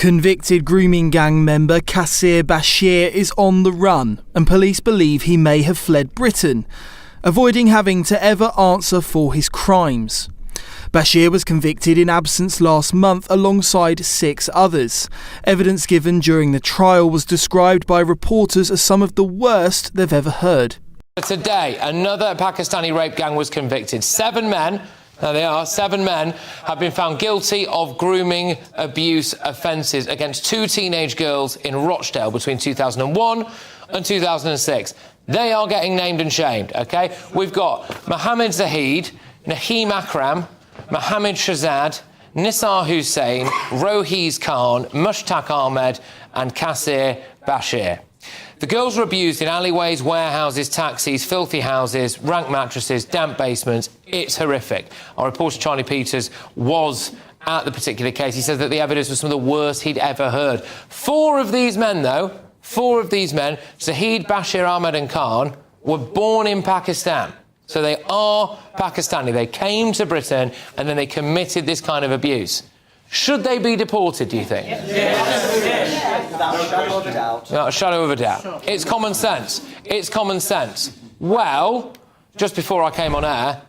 Convicted grooming gang member Kasir Bashir is on the run, and police believe he may have fled Britain, avoiding having to ever answer for his crimes. Bashir was convicted in absence last month alongside 6 others. Evidence given during the trial was described by reporters as some of the worst they've ever heard. Today, another Pakistani rape gang was convicted. 7 men, there they are, 7 men have been found guilty of grooming abuse offences against 2 teenage girls in Rochdale between 2001 and 2006. They are getting named and shamed, OK? We've got Mohammed Zahid, Naheem Akram, Mohammed Shahzad, Nisar Hussain, Rohiz Khan, Mushtaq Ahmed and Kasir Bashir. The girls were abused in alleyways, warehouses, taxis, filthy houses, rank mattresses, damp basements. It's horrific. Our reporter Charlie Peters was at the particular case. He says that the evidence was some of the worst he'd ever heard. 4 of these men, though, 4 of these men, Zahid, Bashir, Ahmed and Khan, were born in Pakistan. So they are Pakistani. They came to Britain and then they committed this kind of abuse. Should they be deported, do you think? Yes. Without a shadow of a doubt. Without a shadow of a doubt. Sure. It's common sense. It's common sense. Well, just before I came on air,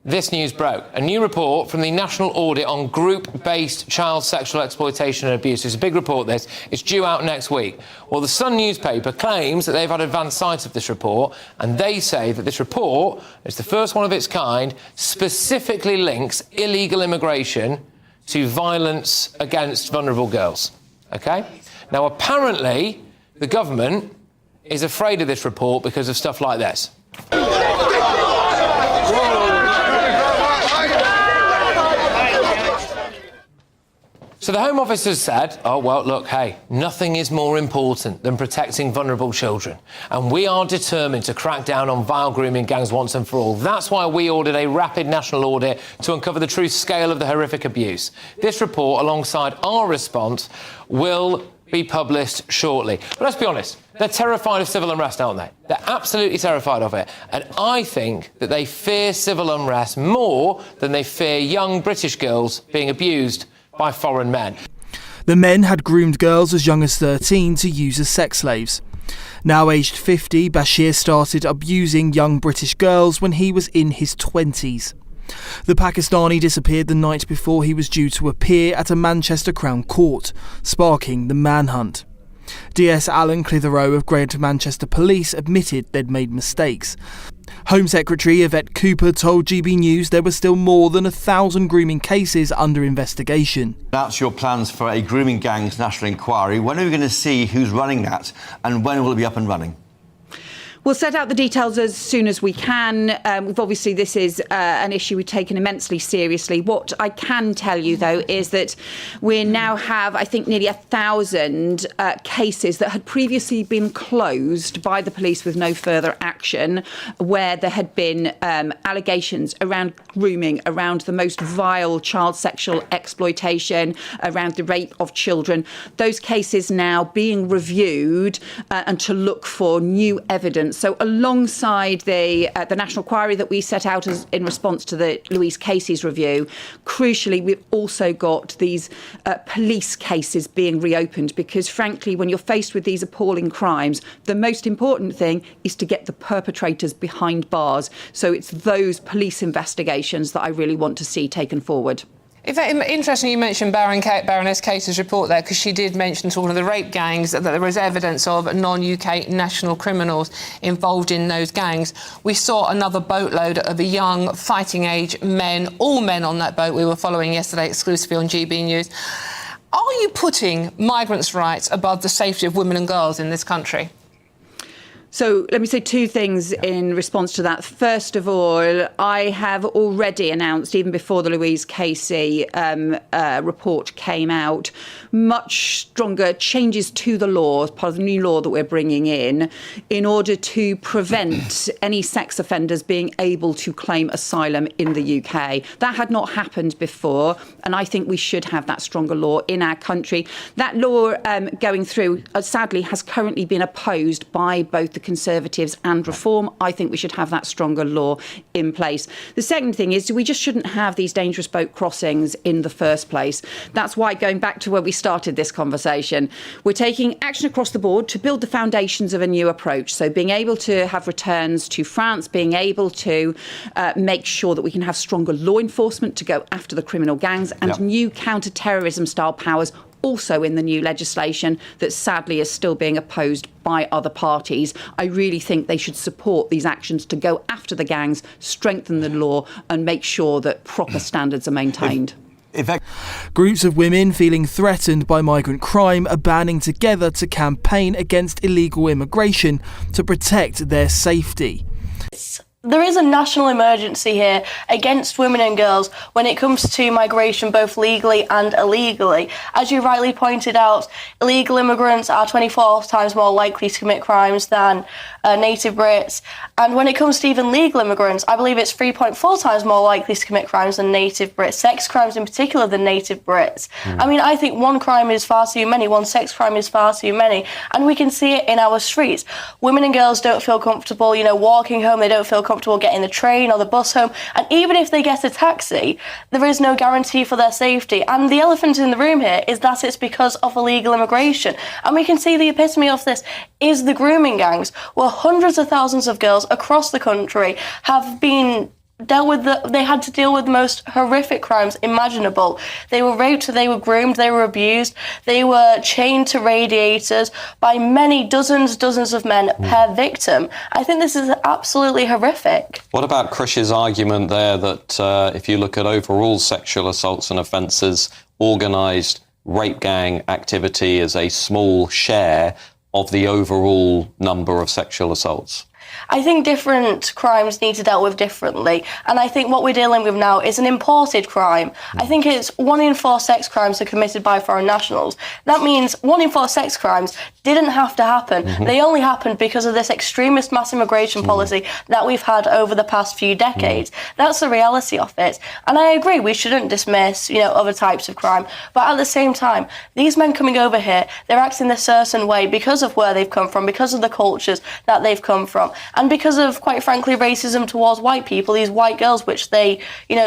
this news broke. A new report from the National Audit on Group-Based Child Sexual Exploitation and Abuse. It's a big report, this. It's due out next week. Well, the Sun newspaper claims that they've had advance sight of this report, and they say that this report is the first one of its kind, specifically links illegal immigration to violence against vulnerable girls. OK? Now, apparently, the government is afraid of this report because of stuff like this. So the Home Office has said, oh, well, look, hey, nothing is more important than protecting vulnerable children. And we are determined to crack down on vile grooming gangs once and for all. That's why we ordered a rapid national audit to uncover the true scale of the horrific abuse. This report, alongside our response, will be published shortly. But let's be honest, they're terrified of civil unrest, aren't they? They're absolutely terrified of it. And I think that they fear civil unrest more than they fear young British girls being abused by foreign men. The men had groomed girls as young as 13 to use as sex slaves. Now aged 50, Bashir started abusing young British girls when he was in his 20s. The Pakistani disappeared the night before he was due to appear at a Manchester Crown Court, sparking the manhunt. DS Alan Clitheroe of Greater Manchester Police admitted they'd made mistakes. Home Secretary Yvette Cooper told GB News there were still more than 1,000 grooming cases under investigation. That's your plans for a grooming gangs national inquiry. When are we going to see who's running that and when will it be up and running? We'll set out the details as soon as we can. Obviously, this is an issue we've taken immensely seriously. What I can tell you, though, is that we now have, I think, nearly 1,000 cases that had previously been closed by the police with no further action, where there had been allegations around grooming, around the most vile child sexual exploitation, around the rape of children. Those cases now being reviewed and to look for new evidence. So alongside the national inquiry that we set out as in response to the Louise Casey's review, crucially, we've also got these police cases being reopened because, frankly, when you're faced with these appalling crimes, the most important thing is to get the perpetrators behind bars. So it's those police investigations that I really want to see taken forward. Interesting you mentioned Baroness Casey's report there, because she did mention to one of the rape gangs that there was evidence of non-UK national criminals involved in those gangs. We saw another boatload of young fighting-age men, all men on that boat we were following yesterday exclusively on GB News. Are you putting migrants' rights above the safety of women and girls in this country? So let me say 2 things in response to that. First of all, I have already announced, even before the Louise Casey report came out, much stronger changes to the law, as part of the new law that we're bringing in order to prevent any sex offenders being able to claim asylum in the UK. That had not happened before, and I think we should have that stronger law in our country. That law going through, sadly, has currently been opposed by both the Conservatives and reform. I think we should have that stronger law in place. The second thing is we just shouldn't have these dangerous boat crossings in the first place. That's why, going back to where we started this conversation, we're taking action across the board to build the foundations of a new approach. So being able to have returns to France, being able to make sure that we can have stronger law enforcement to go after the criminal gangs, and new counter-terrorism style powers also in the new legislation that sadly is still being opposed by other parties. I really think they should support these actions to go after the gangs, strengthen the law and make sure that proper standards are maintained. Groups of women feeling threatened by migrant crime are banding together to campaign against illegal immigration to protect their safety. There is a national emergency here against women and girls when it comes to migration, both legally and illegally. As you rightly pointed out, illegal immigrants are 24 times more likely to commit crimes than native Brits. And when it comes to even legal immigrants, I believe it's 3.4 times more likely to commit crimes than native Brits, sex crimes in particular than native Brits. I mean, I think one crime is far too many, one sex crime is far too many, and we can see it in our streets. Women and girls don't feel comfortable, walking home, they don't feel comfortable getting the train or the bus home, and even if they get a taxi, there is no guarantee for their safety. And the elephant in the room here is that it's because of illegal immigration. And we can see the epitome of this is the grooming gangs, where hundreds of thousands of girls across the country have been they had to deal with the most horrific crimes imaginable. They were raped, they were groomed, they were abused, they were chained to radiators by many dozens of men per victim. I think this is absolutely horrific. What about Krish's argument there that if you look at overall sexual assaults and offences, organised rape gang activity is a small share of the overall number of sexual assaults? I think different crimes need to dealt with differently, and I think what we're dealing with now is an imported crime. I think it's 1 in 4 sex crimes are committed by foreign nationals. That means 1 in 4 sex crimes didn't have to happen. They only happened because of this extremist mass immigration policy that we've had over the past few decades. That's the reality of it. And I agree, we shouldn't dismiss, other types of crime. But at the same time, these men coming over here, they're acting a certain way because of where they've come from, because of the cultures that they've come from, and because of, quite frankly, racism towards white people, these white girls, which they,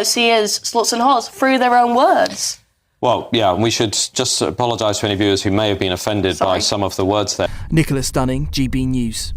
see as sluts and whores through their own words. Well, yeah, we should just apologise to any viewers who may have been offended by some of the words there. Nicholas Dunning, GB News.